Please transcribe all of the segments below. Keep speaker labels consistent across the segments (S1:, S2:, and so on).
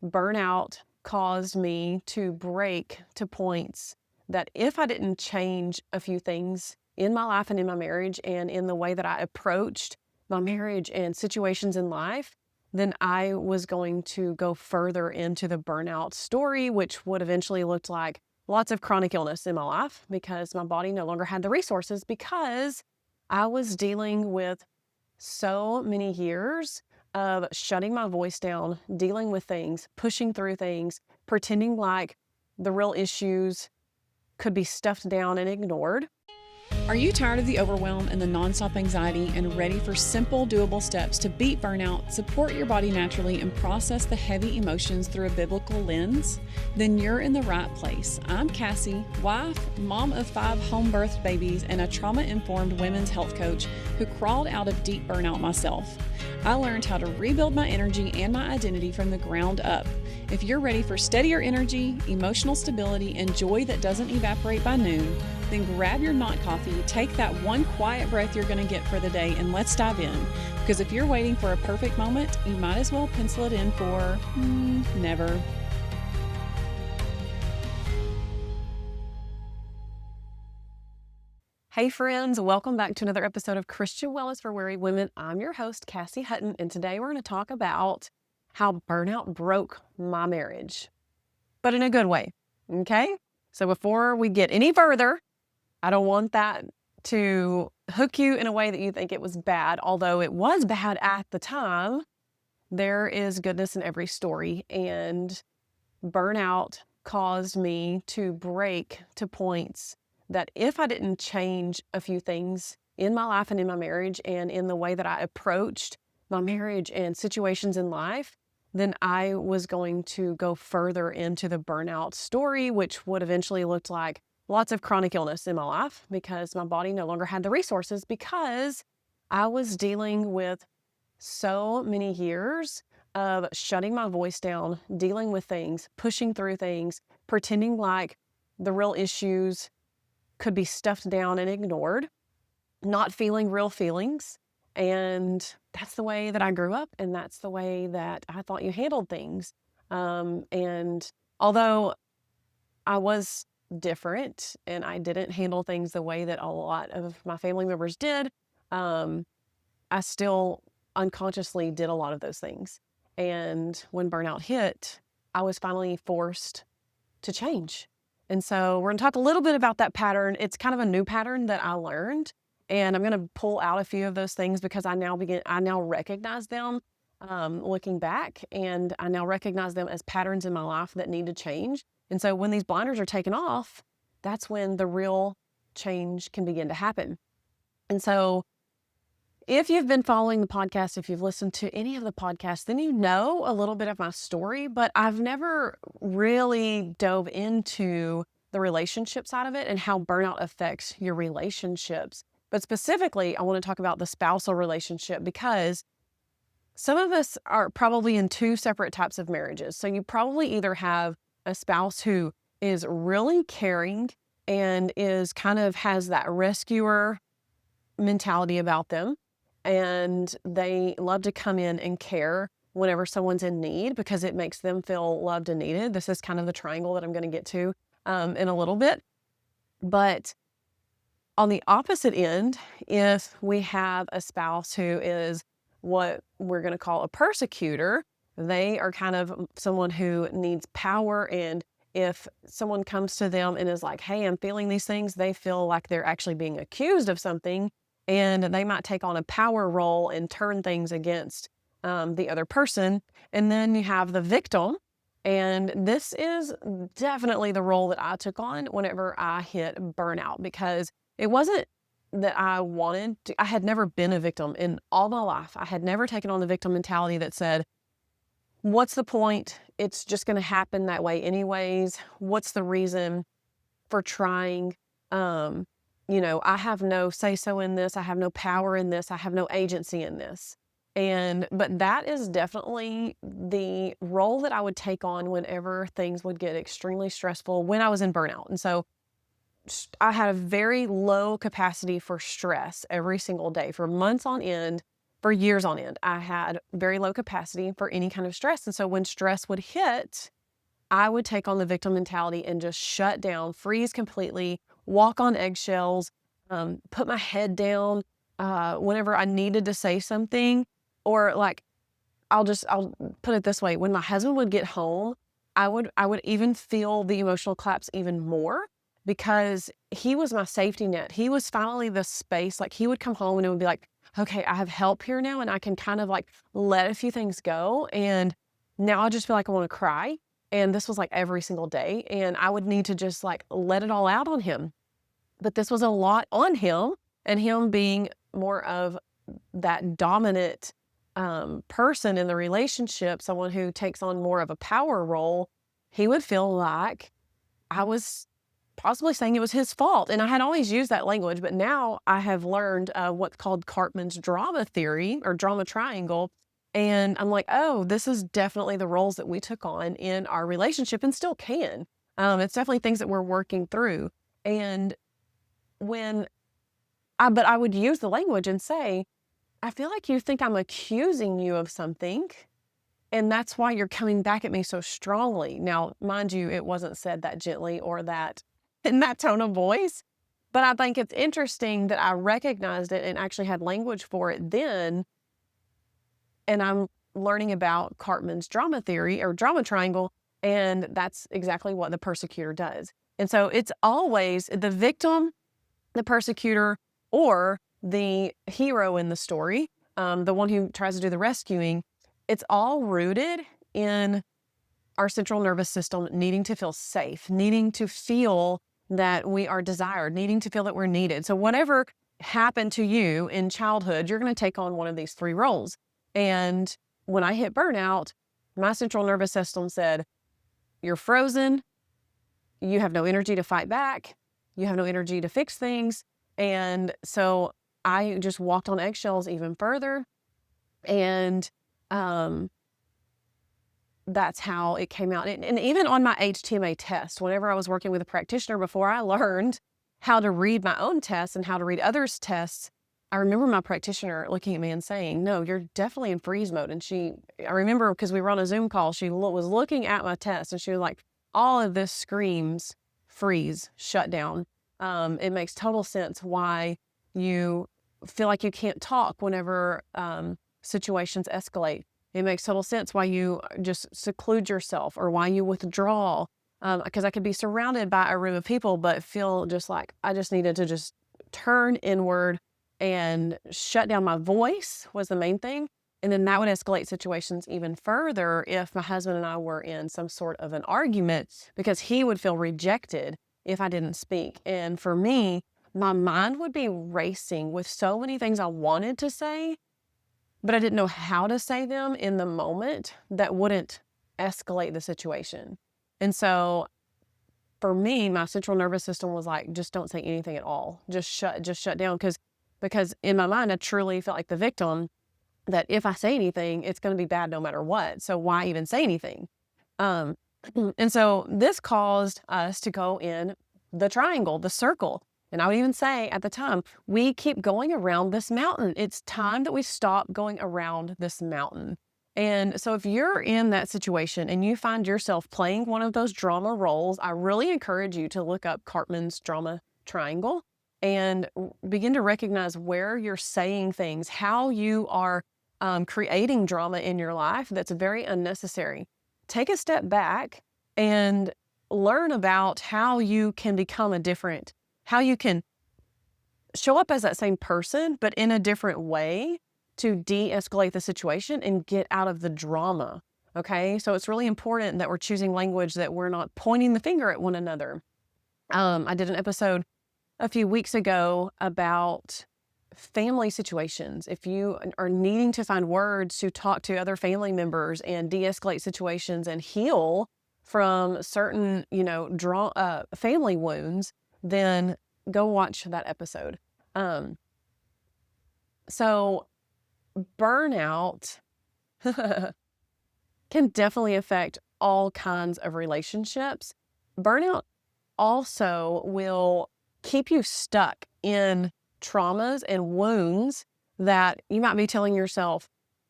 S1: burnout caused me to break to points that if I didn't change a few things in my life and in my marriage and in the way that I approached my marriage and situations in life, then I was going to go further into the burnout story, which would eventually look like lots of chronic illness in my life because my body no longer had the resources because I was dealing with so many years of shutting my voice down, dealing with things, pushing through things, pretending like the real issues could be stuffed down and ignored.
S2: Are you tired of the overwhelm and the nonstop anxiety and ready for simple, doable steps to beat burnout, support your body naturally, and process the heavy emotions through a biblical lens? Then you're in the right place. I'm Cassie, wife, mom of 5 home-birthed babies, and a trauma-informed women's health coach who crawled out of deep burnout myself. I learned how to rebuild my energy and my identity from the ground up. If you're ready for steadier energy, emotional stability, and joy that doesn't evaporate by noon, then grab your not coffee, take that one quiet breath you're going to get for the day, and let's dive in. Because if you're waiting for a perfect moment, you might as well pencil it in for never.
S1: Hey friends, welcome back to another episode of Christian Wellness for Weary Women. I'm your host, Cassie Hutton, and today we're going to talk about how burnout broke my marriage, but in a good way, okay? So before we get any further, I don't want that to hook you in a way that you think it was bad, although it was bad at the time. There is goodness in every story, and burnout caused me to break to points that if I didn't change a few things in my life and in my marriage and in the way that I approached my marriage and situations in life, then I was going to go further into the burnout story, which would eventually look like lots of chronic illness in my life because my body no longer had the resources because I was dealing with so many years of shutting my voice down, dealing with things, pushing through things, pretending like the real issues could be stuffed down and ignored, not feeling real feelings. And that's the way that I grew up, and that's the way that I thought you handled things. And although I was different and I didn't handle things the way that a lot of my family members did, I still unconsciously did a lot of those things. And when burnout hit, I was finally forced to change. And so we're going to talk a little bit about that pattern. It's kind of a new pattern that I learned, and I'm going to pull out a few of those things because I now recognize them looking back, and I now recognize them as patterns in my life that need to change. And so when these blinders are taken off, that's when the real change can begin to happen. And so if you've been following the podcast, if you've listened to any of the podcasts, then you know a little bit of my story, but I've never really dove into the relationship side of it and how burnout affects your relationships. But specifically, I want to talk about the spousal relationship because some of us are probably in 2 separate types of marriages. So you probably either have a spouse who is really caring and is kind of has that rescuer mentality about them, and they love to come in and care whenever someone's in need because it makes them feel loved and needed. This is kind of the triangle that I'm going to get to in a little bit. But on the opposite end, if we have a spouse who is what we're going to call a persecutor, they are kind of someone who needs power, and if someone comes to them and is like, hey, I'm feeling these things, they feel like they're actually being accused of something, and they might take on a power role and turn things against the other person. And then you have the victim, and this is definitely the role that I took on whenever I hit burnout, because it wasn't that I wanted to. I had never been a victim in all my life. I had never taken on the victim mentality that said, what's the point? It's just going to happen that way anyways. What's the reason for trying? I have no say-so in this. I have no power in this. I have no agency in this. But that is definitely the role that I would take on whenever things would get extremely stressful when I was in burnout. And so I had a very low capacity for stress every single day for months on end. for years on end, I had very low capacity for any kind of stress. And so when stress would hit, I would take on the victim mentality and just shut down, freeze completely, walk on eggshells, put my head down whenever I needed to say something. Or like, I'll put it this way. When my husband would get home, I would even feel the emotional collapse even more because he was my safety net. He was finally the space, like he would come home and it would be like, okay, I have help here now and I can kind of like let a few things go. And now I just feel like I want to cry. And this was like every single day. And I would need to just like let it all out on him. But this was a lot on him, and him being more of that dominant person in the relationship, someone who takes on more of a power role, he would feel like I was possibly saying it was his fault. And I had always used that language, but now I have learned what's called Karpman's drama theory or drama triangle. And I'm like, oh, this is definitely the roles that we took on in our relationship and still can. It's definitely things that we're working through. And but I would use the language and say, I feel like you think I'm accusing you of something, and that's why you're coming back at me so strongly. Now, mind you, it wasn't said that gently or that in that tone of voice, but I think it's interesting that I recognized it and actually had language for it then. And I'm learning about Karpman's drama theory or drama triangle, and that's exactly what the persecutor does. And so it's always the victim, the persecutor, or the hero in the story, the one who tries to do the rescuing. It's all rooted in our central nervous system needing to feel safe, needing to feel that we are desired, needing to feel that we're needed. So whatever happened to you in childhood, you're going to take on one of these three roles. And when I hit burnout, my central nervous system said, you're frozen, you have no energy to fight back, you have no energy to fix things. And so I just walked on eggshells even further. And that's how it came out. And even on my HTMA test, whenever I was working with a practitioner, before I learned how to read my own tests and how to read others' tests, I remember my practitioner looking at me and saying, no, you're definitely in freeze mode. And I remember because we were on a Zoom call, she was looking at my test and she was like, all of this screams freeze, shutdown. It makes total sense why you feel like you can't talk whenever situations escalate. It makes total sense why you just seclude yourself or why you withdraw. Because I could be surrounded by a room of people, but feel just like I just needed to just turn inward and shut down my voice was the main thing. And then that would escalate situations even further if my husband and I were in some sort of an argument, because he would feel rejected if I didn't speak. And for me, my mind would be racing with so many things I wanted to say, but I didn't know how to say them in the moment that wouldn't escalate the situation. And so for me, my central nervous system was like, just don't say anything at all. Just shut down. Because in my mind, I truly felt like the victim, that if I say anything, it's going to be bad no matter what. So why even say anything? And so this caused us to go in the triangle, the circle. And I would even say at the time, we keep going around this mountain. It's time that we stop going around this mountain. And so if you're in that situation and you find yourself playing one of those drama roles, I really encourage you to look up Karpman's drama triangle and begin to recognize where you're saying things, how you are creating drama in your life that's very unnecessary. Take a step back and learn about how you can become how you can show up as that same person, but in a different way to de-escalate the situation and get out of the drama. Okay. So it's really important that we're choosing language that we're not pointing the finger at one another. I did an episode a few weeks ago about family situations. If you are needing to find words to talk to other family members and de-escalate situations and heal from certain, family wounds, then go watch that episode. So burnout can definitely affect all kinds of relationships. Burnout also will keep you stuck in traumas and wounds that you might be telling yourself,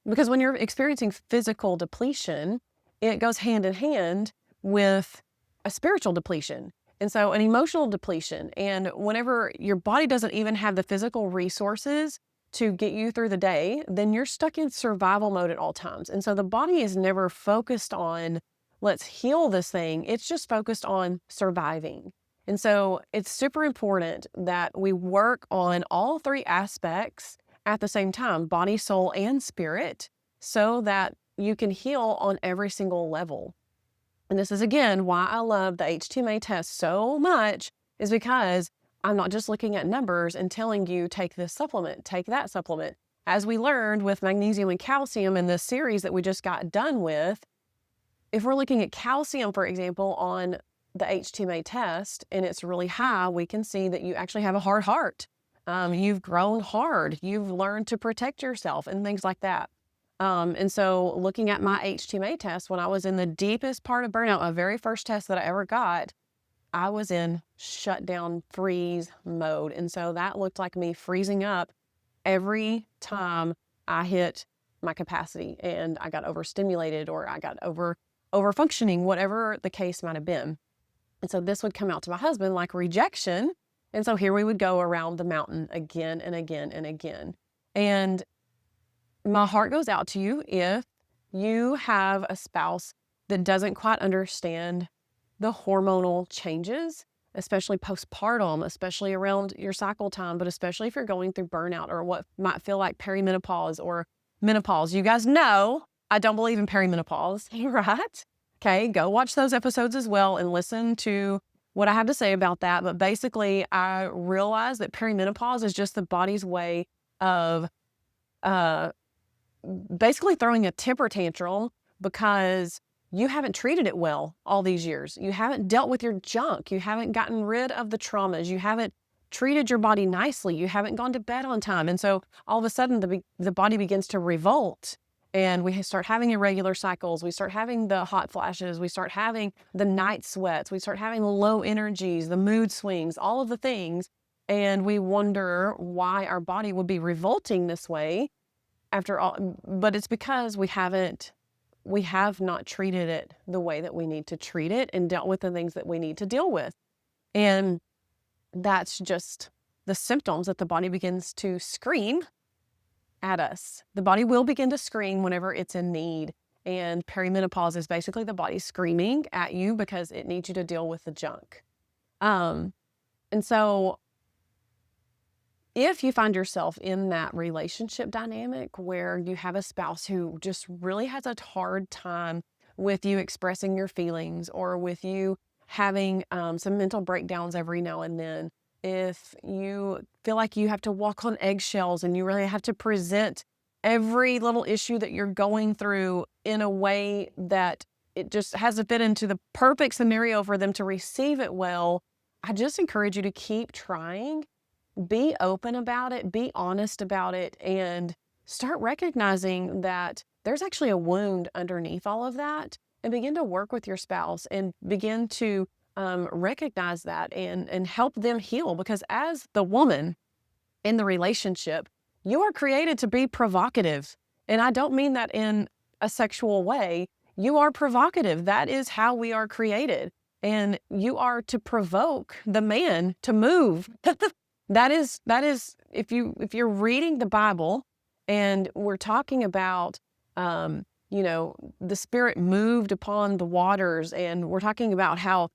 S1: because when you're experiencing physical depletion, it goes hand in hand with a spiritual depletion. And so an emotional depletion. And whenever your body doesn't even have the physical resources to get you through the day, then you're stuck in survival mode at all times. And so the body is never focused on, let's heal this thing. It's just focused on surviving. And so it's super important that we work on all three aspects at the same time, body, soul, and spirit, so that you can heal on every single level. And this is, again, why I love the HTMA test so much, is because I'm not just looking at numbers and telling you, take this supplement, take that supplement. As we learned with magnesium and calcium in this series that we just got done with, if we're looking at calcium, for example, on the HTMA test, and it's really high, we can see that you actually have a hard heart. You've grown hard. You've learned to protect yourself and things like that. And so looking at my HTMA test, when I was in the deepest part of burnout, my very first test that I ever got, I was in shutdown freeze mode. And so that looked like me freezing up every time I hit my capacity and I got overstimulated or I got over functioning, whatever the case might have been. And so this would come out to my husband like rejection. And so here we would go around the mountain again and again and again. And my heart goes out to you if you have a spouse that doesn't quite understand the hormonal changes, especially postpartum, especially around your cycle time, but especially if you're going through burnout or what might feel like perimenopause or menopause. You guys know I don't believe in perimenopause, right? Okay, go watch those episodes as well and listen to what I have to say about that. But basically, I realize that perimenopause is just the body's way of basically throwing a temper tantrum because you haven't treated it well all these years. You haven't dealt with your junk. You haven't gotten rid of the traumas. You haven't treated your body nicely. You haven't gone to bed on time. And so all of a sudden the body begins to revolt and we start having irregular cycles. We start having the hot flashes. We start having the night sweats. We start having the low energies, the mood swings, all of the things. And we wonder why our body would be revolting this way after all. But it's because we have not treated it the way that we need to treat it and dealt with the things that we need to deal with. And that's just the symptoms that the body begins to scream at us. The body will begin to scream whenever it's in need. And perimenopause is basically the body screaming at you because it needs you to deal with the junk. And so if you find yourself in that relationship dynamic where you have a spouse who just really has a hard time with you expressing your feelings or with you having some mental breakdowns every now and then, if you feel like you have to walk on eggshells and you really have to present every little issue that you're going through in a way that it just has to fit into the perfect scenario for them to receive it well, I just encourage you to keep trying. Be open about it, be honest about it, and start recognizing that there's actually a wound underneath all of that, and begin to work with your spouse and begin to recognize that and help them heal. Because as the woman in the relationship, you are created to be provocative. And I don't mean that in a sexual way. You are provocative. That is how we are created. And you are to provoke the man to move. That is, if you're reading the Bible and we're talking about, the Spirit moved upon the waters, and we're talking about how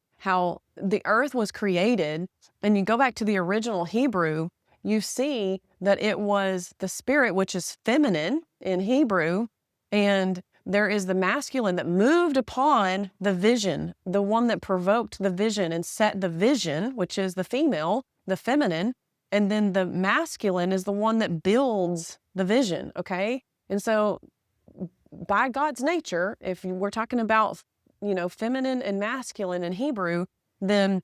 S1: the earth was created, and you go back to the original Hebrew, you see that it was the Spirit, which is feminine in Hebrew, and there is the masculine that moved upon the vision, the one that provoked the vision and set the vision, which is the female, the feminine. And then the masculine is the one that builds the vision, okay? And so by God's nature, if we're talking about, feminine and masculine in Hebrew, then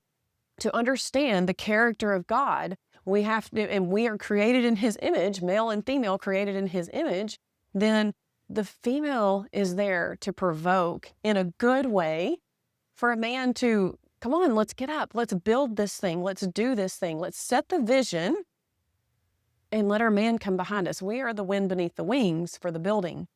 S1: to understand the character of God, we have to, and we are created in His image, male and female created in His image, then the female is there to provoke in a good way for a man to, come on, let's get up. Let's build this thing. Let's do this thing. Let's set the vision. and let our man come behind us. We are the wind beneath the wings for the building.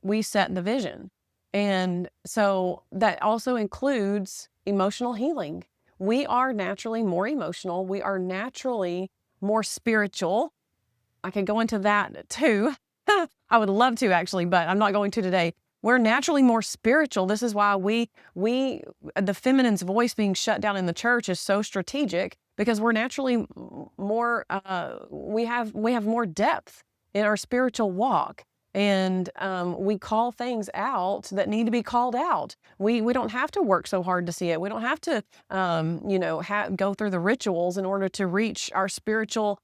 S1: We set the vision. And so that also includes emotional healing. We are naturally more emotional. We are naturally more spiritual. I could go into that too. I would love to actually, but I'm not going to today. We're naturally more spiritual. This is why the feminine's voice being shut down in the church is so strategic, because we're naturally more, we have more depth in our spiritual walk. And we call things out that need to be called out. We don't have to work so hard to see it. We don't have to, go through the rituals in order to reach our spiritual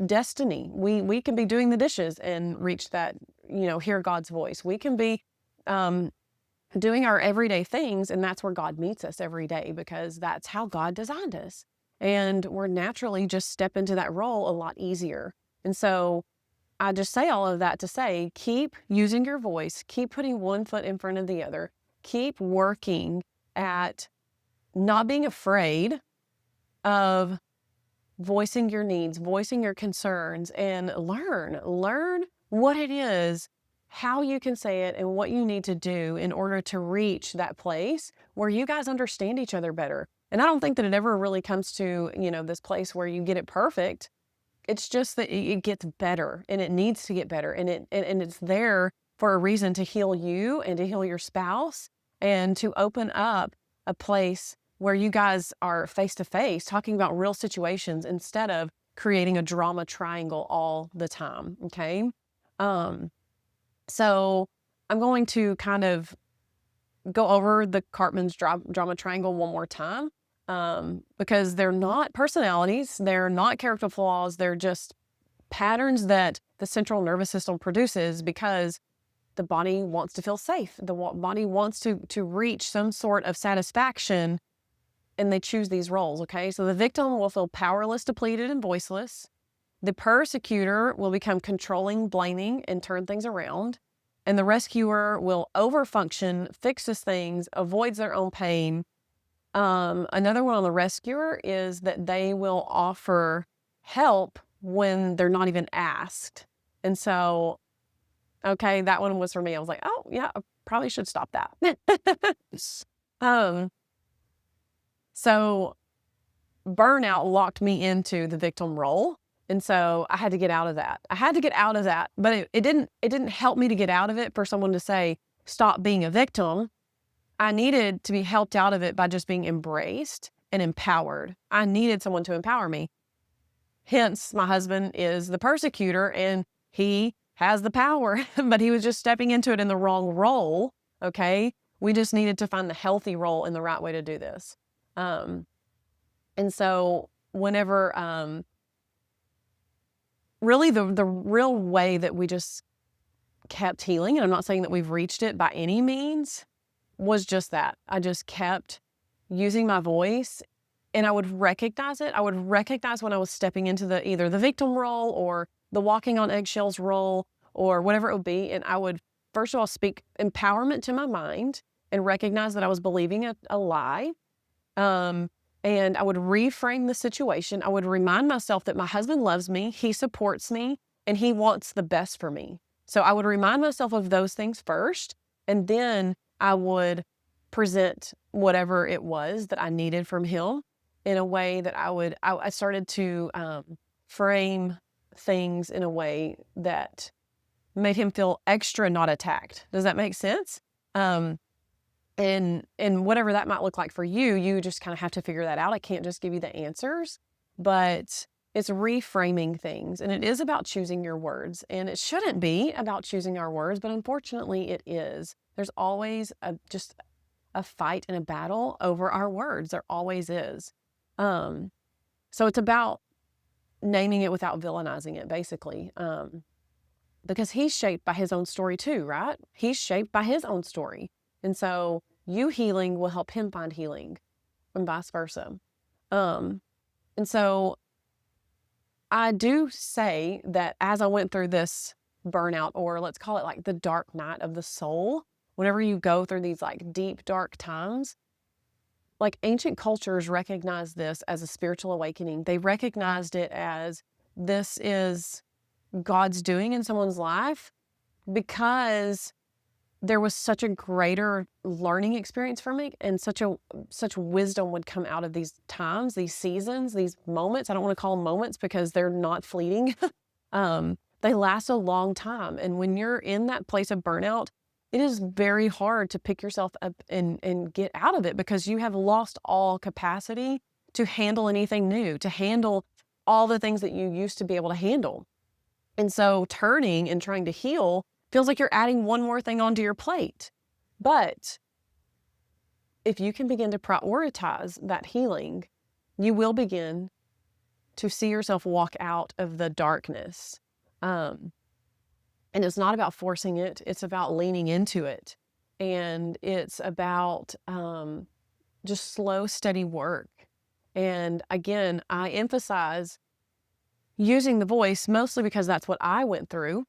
S1: destiny. We can be doing the dishes and reach that, hear God's voice. We can be doing our everyday things, and that's where God meets us every day, because that's how God designed us. And we're naturally just step into that role a lot easier. And so I just say all of that to say, keep using your voice, keep putting one foot in front of the other, keep working at not being afraid of voicing your needs, voicing your concerns, and learn what it is, how you can say it, and what you need to do in order to reach that place where you guys understand each other better. And I don't think that it ever really comes to, this place where you get it perfect. It's just that it gets better, and it needs to get better, and it's there for a reason, to heal you and to heal your spouse, and to open up a place where you guys are face to face talking about real situations instead of creating a drama triangle all the time. Okay. So I'm going to kind of go over the Karpman's drama triangle one more time, because they're not personalities, they're not character flaws, they're just patterns that the central nervous system produces because the body wants to feel safe. The body wants to reach some sort of satisfaction, and they choose these roles, okay? So the victim will feel powerless, depleted, and voiceless. The persecutor will become controlling, blaming, and turn things around. And the rescuer will overfunction, fixes things, avoids their own pain. Another one on the rescuer is that they will offer help when they're not even asked. And so, okay, that one was for me. I was like, oh yeah, I probably should stop that. So burnout locked me into the victim role. And so I had to get out of that. But it didn't help me to get out of it for someone to say, stop being a victim. I needed to be helped out of it by just being embraced and empowered. I needed someone to empower me. Hence, my husband is the persecutor, and he has the power, but he was just stepping into it in the wrong role. Okay. We just needed to find the healthy role and the right way to do this. And so whenever, really the real way that we just kept healing, and I'm not saying that we've reached it by any means, was just that. I just kept using my voice, and I would recognize it. I would recognize when I was stepping into either the victim role or the walking on eggshells role or whatever it would be. And I would, first of all, speak empowerment to my mind and recognize that I was believing a lie. And I would reframe the situation. I would remind myself that my husband loves me, he supports me, and he wants the best for me. So I would remind myself of those things first, and then I would present whatever it was that I needed from him in a way that I started to frame things in a way that made him feel extra not attacked. Does that make sense? And whatever that might look like for you, you just kind of have to figure that out. I can't just give you the answers, but it's reframing things. And it is about choosing your words. And it shouldn't be about choosing our words, but unfortunately it is. There's always just a fight and a battle over our words. There always is. So it's about naming it without villainizing it, basically. Because he's shaped by his own story too, right? He's shaped by his own story. And so you healing will help him find healing, and vice versa. And so I do say that as I went through this burnout, or let's call it like the dark night of the soul, whenever you go through these like deep, dark times, like ancient cultures recognize this as a spiritual awakening. They recognized it as this is God's doing in someone's life, because there was such a greater learning experience for me, and such wisdom would come out of these times, these seasons, these moments. I don't want to call them moments because they're not fleeting. They last a long time. And when you're in that place of burnout, it is very hard to pick yourself up and get out of it, because you have lost all capacity to handle anything new, to handle all the things that you used to be able to handle. And so turning and trying to heal feels like you're adding one more thing onto your plate. But if you can begin to prioritize that healing, you will begin to see yourself walk out of the darkness. And it's not about forcing it. It's about leaning into it. And it's about just slow, steady work. And again, I emphasize using the voice mostly because that's what I went through.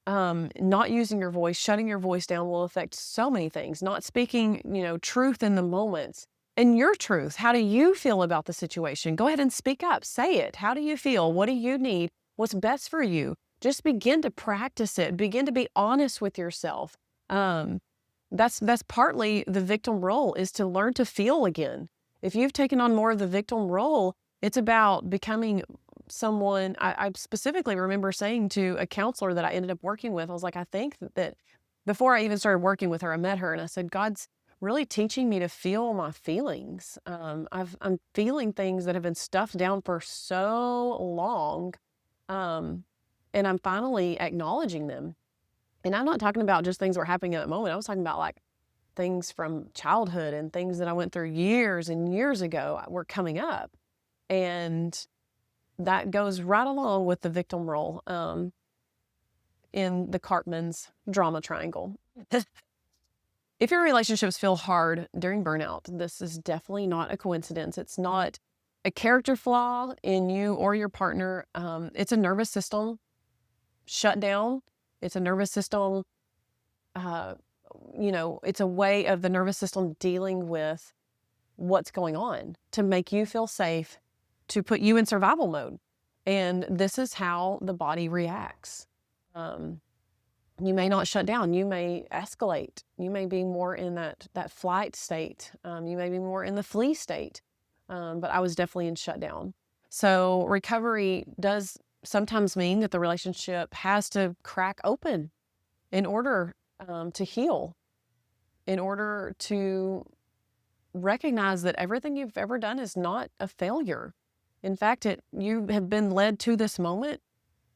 S1: Not using your voice, shutting your voice down will affect so many things. Not speaking, truth in the moments. And your truth, how do you feel about the situation? Go ahead and speak up. Say it. How do you feel? What do you need? What's best for you? Just begin to practice it. Begin to be honest with yourself. That's partly the victim role, is to learn to feel again. If you've taken on more of the victim role, it's about becoming someone. I specifically remember saying to a counselor that I ended up working with, I was like, I think that before I even started working with her, I met her and I said, God's really teaching me to feel my feelings. I'm feeling things that have been stuffed down for so long. And I'm finally acknowledging them. And I'm not talking about just things that were happening at that moment. I was talking about like things from childhood and things that I went through years and years ago were coming up. And that goes right along with the victim role in the Karpman's drama triangle. If your relationships feel hard during burnout, this is definitely not a coincidence. It's not a character flaw in you or your partner. It's a nervous system shutdown. It's a nervous system, it's a way of the nervous system dealing with what's going on to make you feel safe, to put you in survival mode. And this is how the body reacts. You may not shut down. You may escalate. You may be more in that flight state. You may be more in the flee state. But I was definitely in shutdown. So recovery does sometimes mean that the relationship has to crack open in order to heal, in order to recognize that everything you've ever done is not a failure. In fact, you have been led to this moment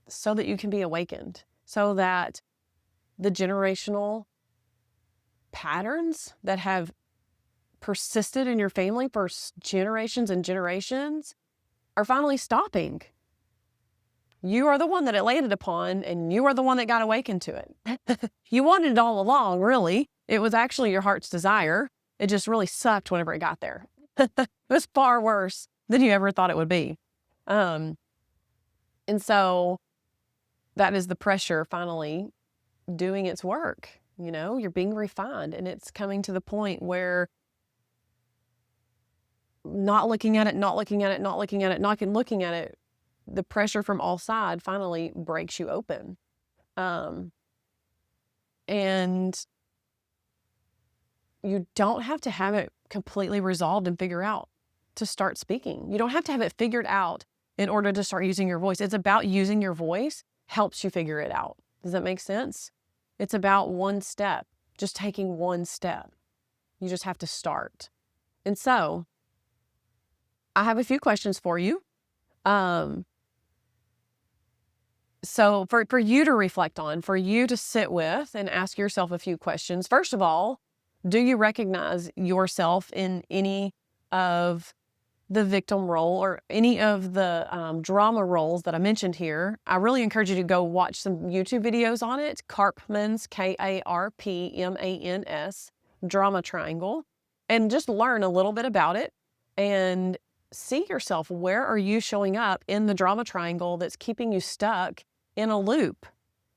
S1: so that you can be awakened, so that the generational patterns that have persisted in your family for generations and generations are finally stopping. You are the one that it landed upon, and you are the one that got awakened to it. You wanted it all along, really. It was actually your heart's desire. It just really sucked whenever it got there. It was far worse than you ever thought it would be. And so that is the pressure finally doing its work. You're being refined, and it's coming to the point where not looking at it, the pressure from all sides finally breaks you open. And you don't have to have it completely resolved and figure out to start speaking. You don't have to have it figured out in order to start using your voice. It's about using your voice helps you figure it out. Does that make sense? It's about one step, just taking one step. You just have to start. And so I have a few questions for you. So for you to reflect on, for you to sit with and ask yourself a few questions. First of all, do you recognize yourself in any of the victim role or any of the drama roles that I mentioned here? I really encourage you to go watch some YouTube videos on it. Karpman's, Karpmans, drama triangle, and just learn a little bit about it and see yourself. Where are you showing up in the drama triangle that's keeping you stuck in a loop,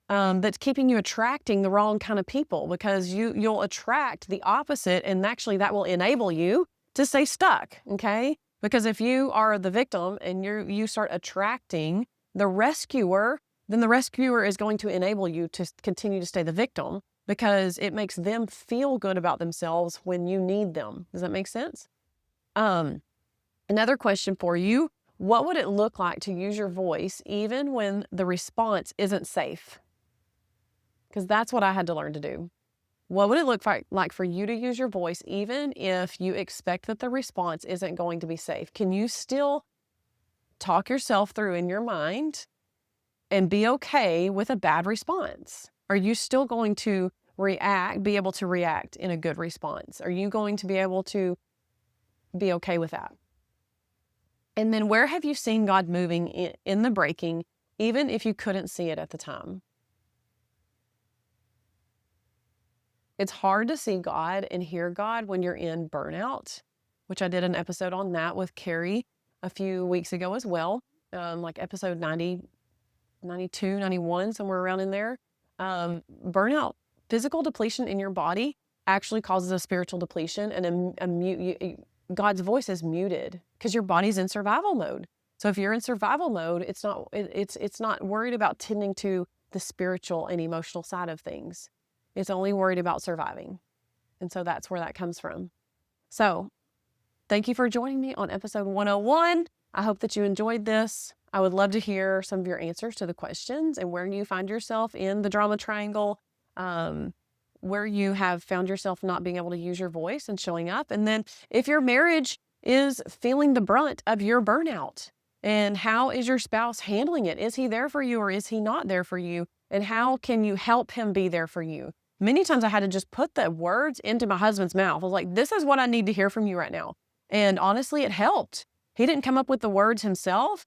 S1: that's keeping you attracting the wrong kind of people? Because you'll attract the opposite, and actually that will enable you to stay stuck, okay? Because if you are the victim and you start attracting the rescuer, then the rescuer is going to enable you to continue to stay the victim because it makes them feel good about themselves when you need them. Does that make sense? Another question for you. What would it look like to use your voice even when the response isn't safe? Because that's what I had to learn to do. What would it look like for you to use your voice even if you expect that the response isn't going to be safe? Can you still talk yourself through in your mind and be okay with a bad response? Are you still going to be able to react in a good response? Are you going to be able to be okay with that? And then where have you seen God moving in the breaking, even if you couldn't see it at the time? It's hard to see God and hear God when you're in burnout, which I did an episode on that with Carrie a few weeks ago as well, like episode 90, 92, 91, somewhere around in there. Burnout, physical depletion in your body actually causes a spiritual depletion, and God's voice is muted because your body's in survival mode. So if you're in survival mode, it's not worried about tending to the spiritual and emotional side of things. It's only worried about surviving. And so that's where that comes from. So thank you for joining me on episode 101. I hope that you enjoyed this. I would love to hear some of your answers to the questions and where you find yourself in the drama triangle, where you have found yourself not being able to use your voice and showing up. And then if your marriage is feeling the brunt of your burnout, and how is your spouse handling it? Is he there for you or is he not there for you? And how can you help him be there for you? Many times I had to just put the words into my husband's mouth. I was like, this is what I need to hear from you right now. And honestly, it helped. He didn't come up with the words himself,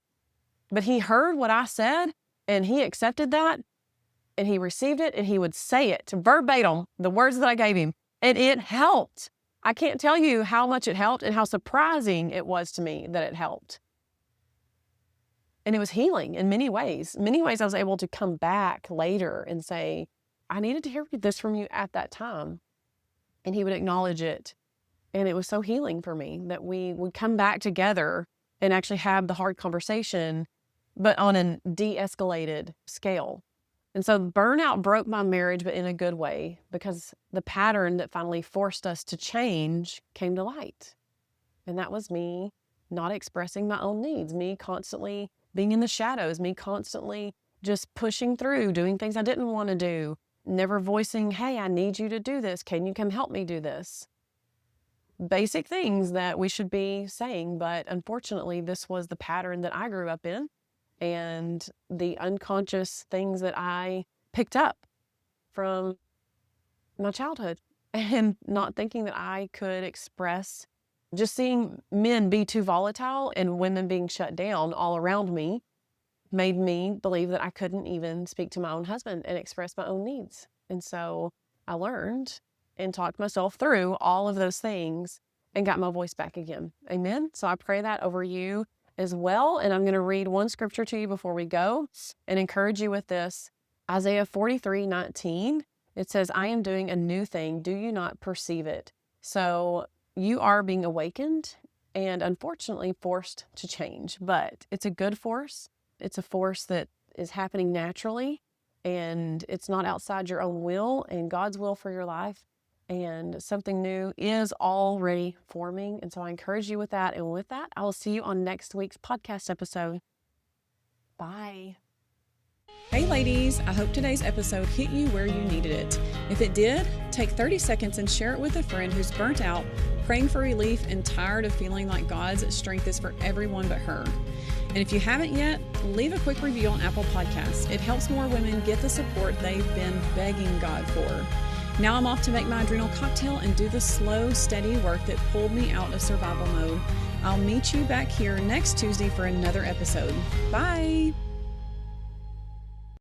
S1: but he heard what I said and he accepted that and he received it and he would say it verbatim, the words that I gave him. And it helped. I can't tell you how much it helped and how surprising it was to me that it helped. And it was healing in many ways. Many ways I was able to come back later and say, I needed to hear this from you at that time. And he would acknowledge it. And it was so healing for me that we would come back together and actually have the hard conversation, but on a de-escalated scale. And so burnout broke my marriage, but in a good way, because the pattern that finally forced us to change came to light. And that was me not expressing my own needs, me constantly being in the shadows, me constantly just pushing through, doing things I didn't want to do, never voicing, hey, I need you to do this. Can you come help me do this? Basic things that we should be saying, but unfortunately, this was the pattern that I grew up in and the unconscious things that I picked up from my childhood and not thinking that I could express. Just seeing men be too volatile and women being shut down all around me made me believe that I couldn't even speak to my own husband and express my own needs. And so I learned and talked myself through all of those things and got my voice back again. Amen. So I pray that over you as well. And I'm going to read one scripture to you before we go and encourage you with this. Isaiah 43:19. It says, I am doing a new thing. Do you not perceive it? So you are being awakened and unfortunately forced to change, but it's a good force. It's a force that is happening naturally and it's not outside your own will and God's will for your life. And something new is already forming. And so I encourage you with that. And with that, I will see you on next week's podcast episode. Bye.
S2: Hey ladies, I hope today's episode hit you where you needed it. If it did, take 30 seconds and share it with a friend who's burnt out, praying for relief, and tired of feeling like God's strength is for everyone but her. And if you haven't yet, leave a quick review on Apple Podcasts. It helps more women get the support they've been begging God for. Now I'm off to make my adrenal cocktail and do the slow, steady work that pulled me out of survival mode. I'll meet you back here next Tuesday for another episode. Bye!